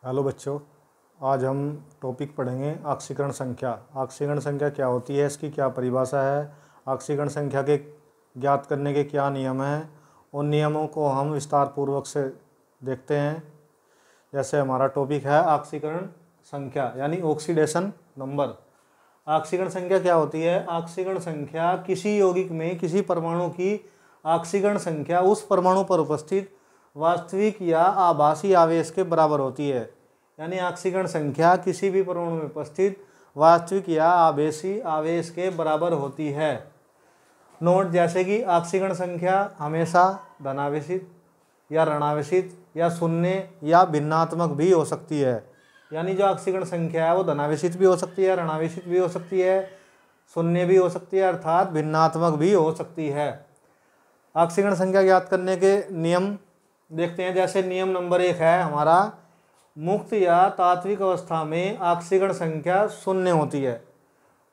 Hello बच्चों, आज हम टॉपिक पढ़ेंगे ऑक्सीकरण संख्या। ऑक्सीकरण संख्या क्या होती है, इसकी क्या परिभाषा है, ऑक्सीकरण संख्या के ज्ञात करने के क्या नियम हैं, उन नियमों को हम विस्तार पूर्वक से देखते हैं। जैसे हमारा टॉपिक है ऑक्सीकरण संख्या यानी ऑक्सीडेशन नंबर। ऑक्सीकरण संख्या क्या होती है? ऑक्सीकरण संख्या किसी यौगिक में किसी परमाणु की ऑक्सीकरण संख्या उस परमाणु पर उपस्थित वास्तविक या आभासी आवेश के बराबर होती है। यानी ऑक्सीकरण संख्या किसी भी परमाणु में उपस्थित वास्तविक या आभासी आवेश के बराबर होती है। नोट, जैसे कि ऑक्सीकरण संख्या हमेशा धनावेशित या ऋणावेशित या शून्य या भिन्नात्मक भी हो सकती है। यानी जो ऑक्सीकरण संख्या है वो धनावेशित भी हो सकती है, ऋणावेशित भी हो सकती है, शून्य भी हो सकती है, अर्थात भिन्नात्मक भी हो सकती है। ऑक्सीकरण संख्या ज्ञात करने के नियम देखते हैं। जैसे नियम नंबर 1 है हमारा, मुक्त या तात्विक अवस्था में ऑक्सीकरण संख्या शून्य होती है।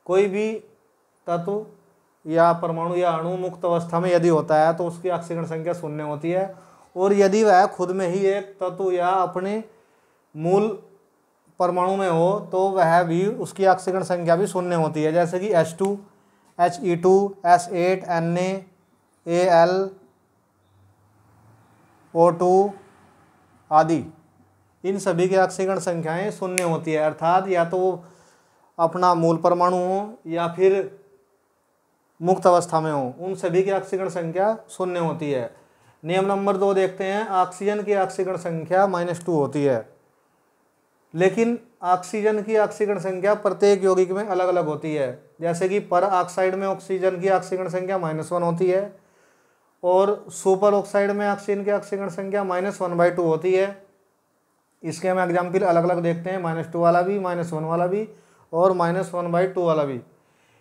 कोई भी तत्व या परमाणु या अणु मुक्त अवस्था में यदि होता है तो उसकी ऑक्सीकरण संख्या शून्य होती है, और यदि वह खुद में ही एक तत्व या अपने मूल परमाणु में हो तो वह भी उसकी ऑक्सीकरण संख्या भी शून्य होती है। जैसे कि H2, He2, S8, Na, Al, O2 आदि, इन सभी की ऑक्सीकरण संख्याएं शून्य होती है। अर्थात या तो वो अपना मूल परमाणु हो या फिर मुक्त अवस्था में हो, उन सभी की ऑक्सीकरण संख्या शून्य होती है। नियम नंबर 2 देखते हैं। ऑक्सीजन की ऑक्सीकरण संख्या -2 होती है, लेकिन ऑक्सीजन की ऑक्सीकरण संख्या प्रत्येक यौगिक में अलग अलग होती है। जैसे कि पर ऑक्साइड में ऑक्सीजन की ऑक्सीकरण संख्या -1 होती है, और सुपर ऑक्साइड में ऑक्सीजन की ऑक्सीकरण संख्या -1/2 होती है। इसके हम एग्जाम्पल अलग अलग देखते हैं, -2 वाला भी, -1 वाला भी और -1/2 वाला भी।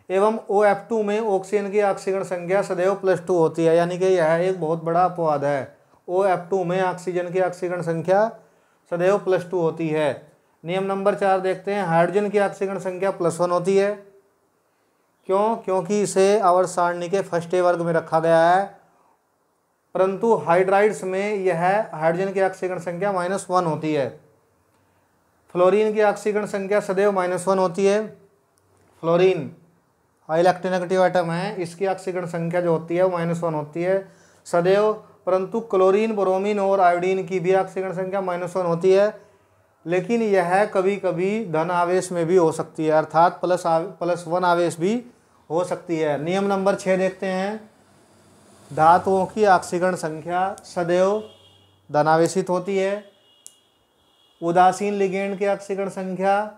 एवं OF2 में ऑक्सीजन की ऑक्सीकरण संख्या सदैव +2 होती है। यानी कि यह एक बहुत बड़ा अपवाद है। OF2 में ऑक्सीजन की ऑक्सीकरण संख्या सदैव +2 होती है। नियम नंबर 4 देखते हैं। हाइड्रोजन की ऑक्सीकरण संख्या +1 होती है। क्यों? क्योंकि इसे आवर्त सारणी के फर्स्ट वर्ग में रखा गया है, परंतु हाइड्राइड्स में यह हाइड्रोजन की ऑक्सीकरण संख्या -1 होती है। फ्लोरीन की ऑक्सीकरण संख्या सदैव -1 होती है। फ्लोरीन इलेक्ट्रोनेगेटिव एटम है, इसकी ऑक्सीकरण संख्या जो होती है वो -1 होती है सदैव। परंतु क्लोरीन, ब्रोमीन और आयोडीन की भी ऑक्सीकरण संख्या -1 होती है, लेकिन यह कभी कभी धन आवेश में भी हो सकती है, अर्थात +1 आवेश भी हो सकती है। नियम नंबर 6 देखते हैं। धातुओं की ऑक्सीकरण संख्या सदैव धनावेशित होती है। उदासीन लिगेंड की ऑक्सीकरण संख्या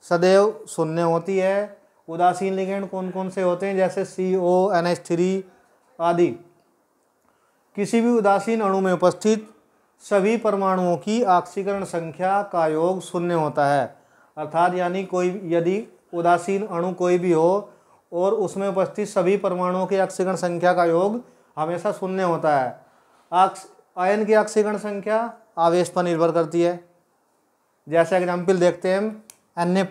सदैव शून्य होती है। उदासीन लिगेंड कौन कौन से होते हैं? जैसे CO, NH3 आदि। किसी भी उदासीन अणु में उपस्थित सभी परमाणुओं की ऑक्सीकरण संख्या का योग शून्य होता है। अर्थात यानी कोई यदि उदासीन अणु कोई भी हो और उसमें उपस्थित सभी परमाणुओं की ऑक्सीकरण संख्या का योग हमेशा शून्य होता है। आयन की ऑक्सीकरण संख्या आवेश पर निर्भर करती है। जैसे एग्जाम्पल देखते हैं हम Na+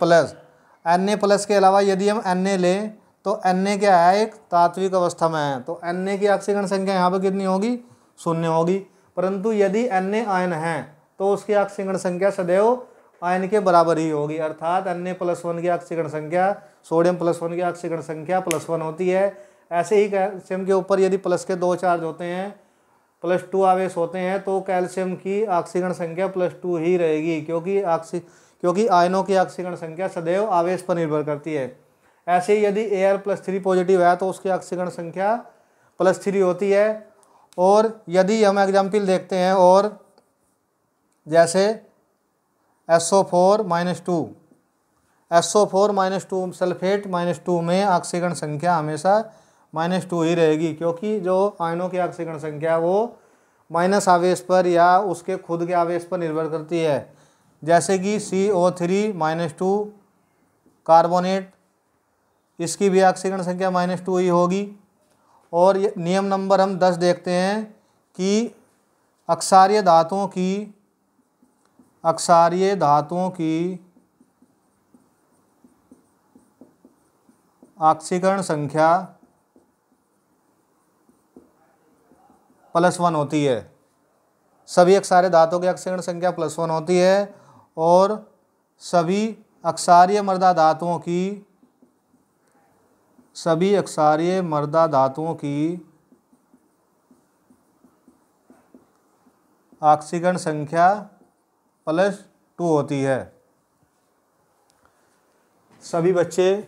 के अलावा यदि हम Na लें तो Na क्या है? एक तात्विक अवस्था में है, तो Na की ऑक्सीकरण संख्या यहाँ पर कितनी होगी? शून्य होगी। परंतु यदि Na आयन है तो उसकी ऑक्सीकरण संख्या सदैव आयन के बराबर ही होगी। अर्थात Na+1 की ऑक्सीकरण संख्या सोडियम +1 की ऑक्सीकरण संख्या +1 होती है। ऐसे ही कैल्शियम के ऊपर यदि प्लस के 2 चार्ज होते हैं, +2 आवेश होते हैं, तो कैल्शियम की ऑक्सीकरण संख्या +2 ही रहेगी, क्योंकि आयनों की ऑक्सीकरण संख्या सदैव आवेश पर निर्भर करती है। ऐसे ही यदि Al+3 पॉजिटिव है तो उसकी ऑक्सीकरण संख्या +3 होती है। और यदि हम एग्जाम्पल देखते हैं, और जैसे SO4-2 सल्फेट -2 में ऑक्सीकरण संख्या हमेशा -2 ही रहेगी, क्योंकि जो आयनों की ऑक्सीकरण संख्या है वो माइनस आवेश पर या उसके खुद के आवेश पर निर्भर करती है। जैसे कि CO3-2 कार्बोनेट, इसकी भी ऑक्सीकरण संख्या -2 ही होगी। और नियम नंबर हम 10 देखते हैं कि अक्षारीय धातुओं की ऑक्सीकरण संख्या +1 होती है। सभी अक्षारीय धातुओं की ऑक्सीकरण संख्या +1 होती है और सभी अक्षारीय मृदा धातुओं की ऑक्सीकरण संख्या +2 होती है। सभी बच्चे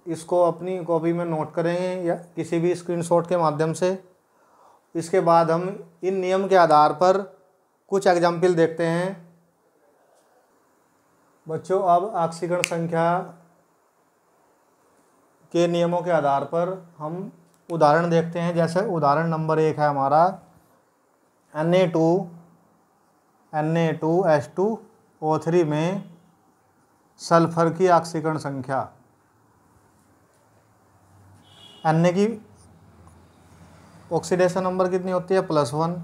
इसको अपनी कॉपी में नोट करें या किसी भी स्क्रीनशॉट के माध्यम से। इसके बाद हम इन नियम के आधार पर कुछ एग्जाम्पल देखते हैं। बच्चों, अब ऑक्सीकरण संख्या के नियमों के आधार पर हम उदाहरण देखते हैं। जैसे उदाहरण नंबर 1 है हमारा Na2H2O3 में सल्फर की ऑक्सीकरण संख्या। Na की ऑक्सीडेशन नंबर कितनी होती है? +1।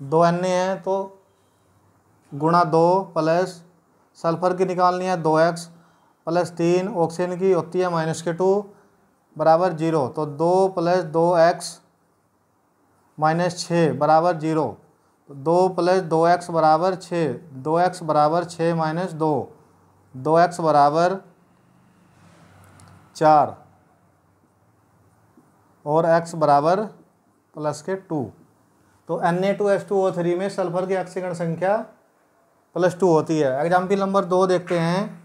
2 Na है तो गुणा 2 प्लस सल्फर की निकालनी है 2x प्लस 3 ऑक्सीजन की होती है -2 बराबर 0। तो 2 + 2x -6 बराबर 0। 2 + 2x बराबर 6। 2x बराबर 6 - 2। 2x बराबर 4 और x बराबर +2। तो Na2H2O3 में सल्फर की ऑक्सीकरण संख्या +2 होती है। एग्जाम्पल नंबर 2 देखते हैं।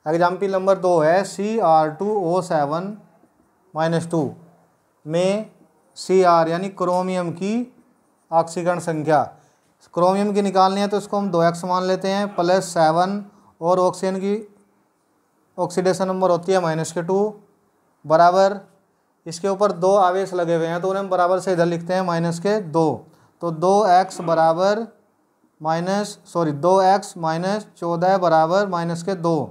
एग्जाम्पल नंबर 2 है Cr2O7-2 में Cr यानी क्रोमियम की ऑक्सीकरण संख्या। क्रोमियम की निकालनी है तो इसको हम 2x मान लेते हैं +7 और ऑक्सीजन की ऑक्सीडेशन नंबर होती है -2 बराबर, इसके ऊपर 2 आवेश लगे हुए हैं तो उन्हें हम बराबर से इधर लिखते हैं -2। तो 2x बराबर 2x - 14 बराबर -2।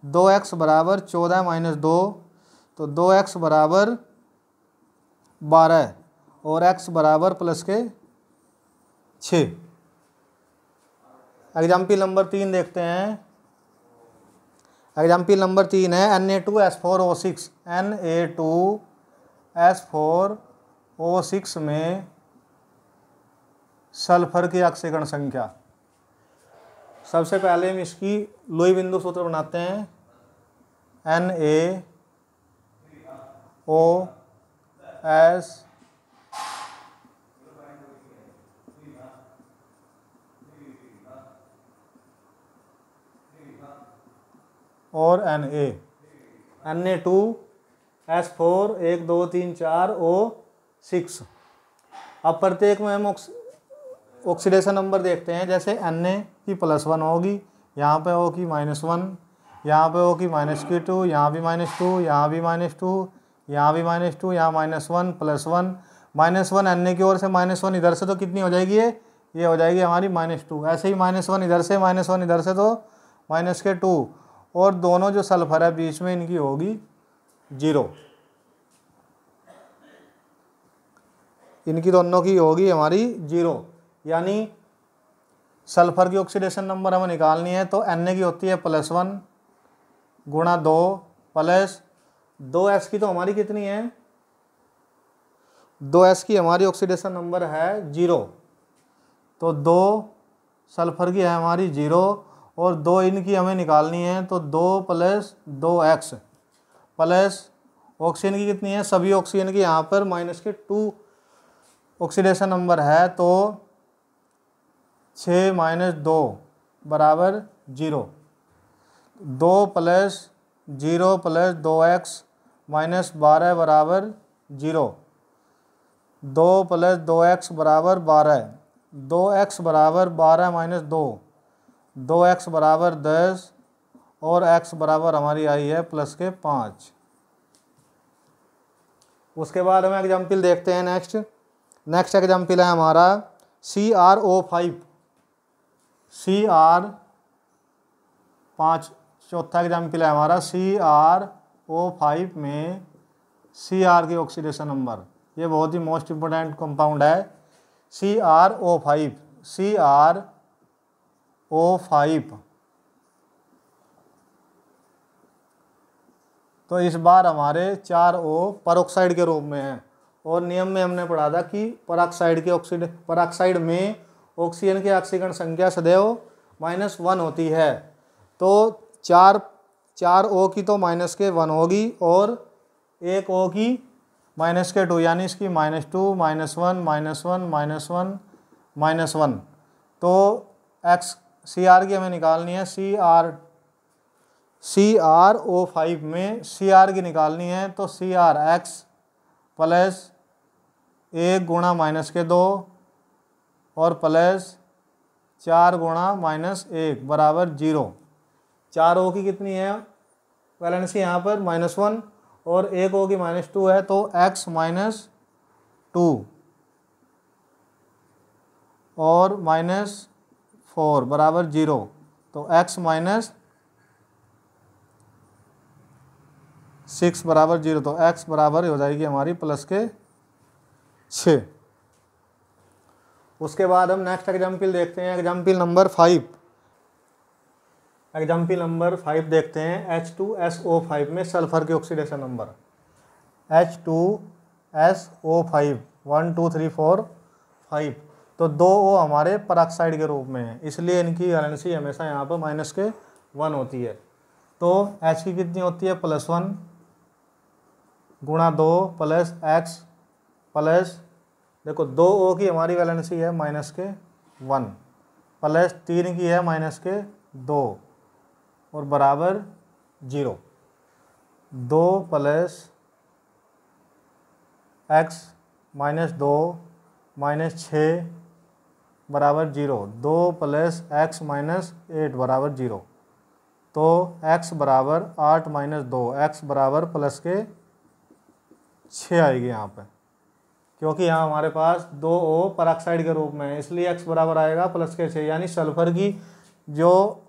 2x बराबर 14 - 2 तो 2x बराबर 12 और x बराबर +6। एग्जाम्पल नंबर 3 देखते हैं। एग्जाम्पल नंबर 3 है Na2S4O6। Na2S4O6 में सल्फर की ऑक्सीकरण संख्या। सबसे पहले हम इसकी लोई बिंदु सूत्र बनाते हैं। NaOS और Na2S4 1 2 3 4 O6। अब प्रत्येक में हम ऑक्सीडेशन नंबर देखते हैं। जैसे Na की +1 होगी, यहाँ पे O की -1, यहाँ पे O की -2, यहाँ भी -2, यहाँ भी -2, यहाँ भी -2, यहाँ -1 +1 -1 Na की ओर से -1 इधर से तो कितनी हो जाएगी ये हो जाएगी हमारी -2। ऐसे ही -1 इधर से -1 इधर से तो -2 और दोनों जो सल्फर है बीच में इनकी होगी 0। इनकी दोनों की होगी हमारी 0, यानी सल्फर की ऑक्सीडेशन नंबर हमें निकालनी है तो Na की होती है +1 गुणा 2 प्लस 2s की तो हमारी कितनी है? 2s की हमारी ऑक्सीडेशन नंबर है 0। तो 2 सल्फर की है हमारी 0 और 2 इनकी हमें निकालनी है तो 2 + 2x प्लस ऑक्सीजन की कितनी है? सभी ऑक्सीजन की यहाँ पर -2 ऑक्सीडेशन नंबर है तो 6 - 2 बराबर 0। 2 + 0 + 2x -12 बराबर 0। 2 + 2x बराबर 12। 2x बराबर 12 - 2। 2x बराबर 10 और x बराबर हमारी आई है +5। उसके बाद हम एग्जाम्पल देखते हैं। नेक्स्ट एग्जाम्पल है हमारा CrO5। चौथा एग्जाम्पल है हमारा CrO5 में Cr की ऑक्सीडेशन नंबर। ये बहुत ही मोस्ट इम्पोर्टेंट कंपाउंड है CrO5। CrO5 तो इस बार हमारे 4 O परोक्साइड के रूप में है और नियम में हमने पढ़ा था कि पराक्साइड में ऑक्सीजन की ऑक्सीकरण संख्या सदैव -1 होती है। तो 4 O की तो -1 होगी और 1 O की -2, यानी इसकी -2 -1 -1 -1 तो CR की हमें निकालनी है। CrO5 में CR की निकालनी है तो CrX प्लस 1 गुणा -2 और प्लस 4 गुणा -1 बराबर 0। 4 O की कितनी है वैलेंसी यहाँ पर -1 और 1 O की -2 है तो X -2 और -4 बराबर 0। तो X -6 बराबर 0। तो X बराबर हो जाएगी हमारी +6। उसके बाद हम नेक्स्ट एग्जाम्पल देखते हैं, एग्जाम्पल नंबर 5। एग्जाम्पल नंबर 5 देखते हैं H2SO5 में सल्फर के ऑक्सीडेशन नंबर। H2SO5 1 2 3 4 5 तो 2 O हमारे पराक्साइड के रूप में है, इसलिए इनकी वैलेंसी हमेशा यहाँ पर -1 होती है। तो H की कितनी होती है +1 गुणा 2 प्लस X प्लस देखो 2 O की हमारी वैलेंसी है -1 प्लस 3 की है -2 और बराबर 0। 2 प्लस X -2 -6 बराबर 0। 2 प्लस X -8 बराबर 0। तो X बराबर 8 -2 X बराबर +6 आएगी यहाँ पे, क्योंकि यहाँ हमारे पास 2 O पराक्साइड के रूप में है, इसलिए X बराबर आएगा +6। यानी सल्फर की जो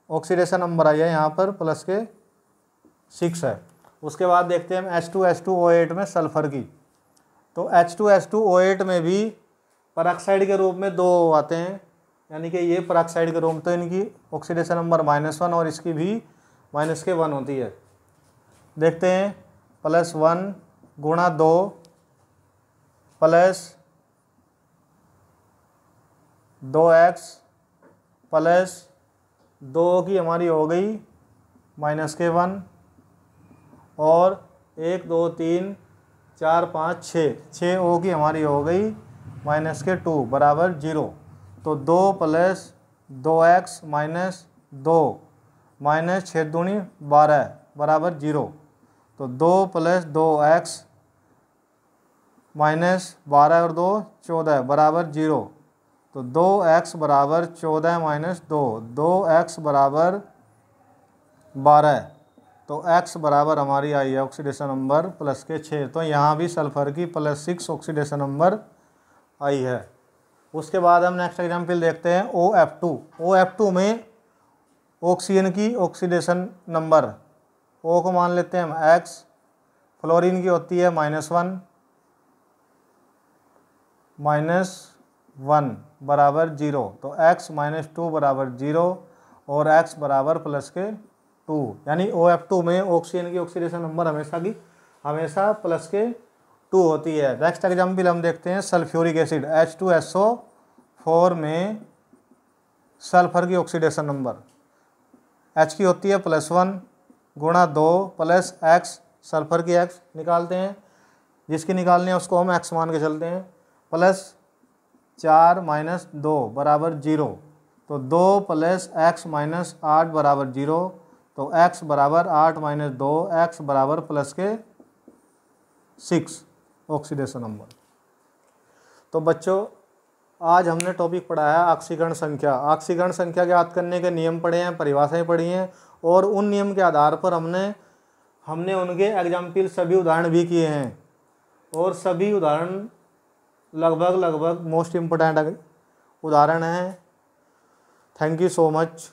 ऑक्सीडेशन नंबर आई है यहाँ पर +6 है। उसके बाद देखते हैं हम H2SO8 में सल्फर की। तो H2SO8 में भी पराक्साइड के रूप में 2 O आते हैं, यानी कि ये पराक्साइड के रूप में, तो इनकी ऑक्सीडेशन नंबर -1 और इसकी भी -1 होती है। देखते हैं +1 गुणा 2 प्लस 2X प्लस 2 की हमारी हो गई -1 और 1 2 3 4 5 6 O की हमारी हो गई -2 बराबर 0। तो 2 प्लस 2X -2 -6 दूनी 12 बराबर 0। तो 2 प्लस 2X -12 और 2 14 बराबर 0। तो 2X बराबर 14 -2 2X बराबर 12। तो X बराबर हमारी आई है ऑक्सीडेशन नंबर +6। तो यहाँ भी सल्फर की +6 ऑक्सीडेशन नंबर आई है। उसके बाद हम नेक्स्ट एग्जाम्पल देखते हैं OF2। OF2 में ऑक्सीजन की ऑक्सीडेशन नंबर O को मान लेते हैं हम X, फ्लोरीन की होती है -1 बराबर 0। तो X -2 बराबर 0 और X बराबर +2। यानी OF2 में ऑक्सीजन की ऑक्सीडेशन नंबर हमेशा +2 होती है। नेक्स्ट एग्जाम्पल हम देखते हैं सल्फ्यूरिक एसिड H2SO4 में सल्फर की ऑक्सीडेशन नंबर। H की होती है +1 गुणा 2 प्लस X, सल्फर की X निकालते हैं, जिसकी निकालनी है उसको हम X मान के चलते हैं, +4 -2 बराबर 0। तो 2 प्लस X -8 बराबर 0। तो X बराबर 8 -2 X बराबर +6 ऑक्सीडेशन नंबर। तो बच्चों आज हमने टॉपिक पढ़ा है ऑक्सीकरण संख्या। ऑक्सीकरण संख्या ज्ञात करने के नियम पढ़े हैं, परिभाषाएं पढ़ी हैं और उन नियम के आधार पर हमने उनके एग्जाम्पल सभी उदाहरण भी किए हैं और सभी उदाहरण लगभग मोस्ट इम्पोर्टेंट उदाहरण हैं। Thank you so much.